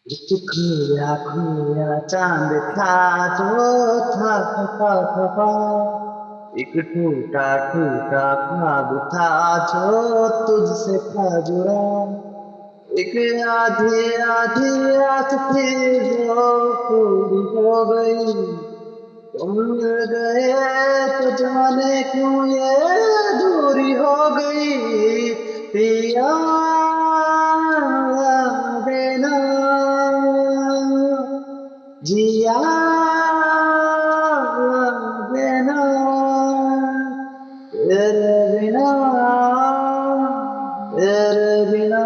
एक खोया खोया चांद था जो था एक टूटा टूटा ख्वाब था जो तुझसे था जुड़ा एक आधी आधी आस थी जो पूरी हो गई तुम मिल गए तो जाने क्यों ये दूरी हो गई पिया देना जिया देना तेरे बिना तेरे बिना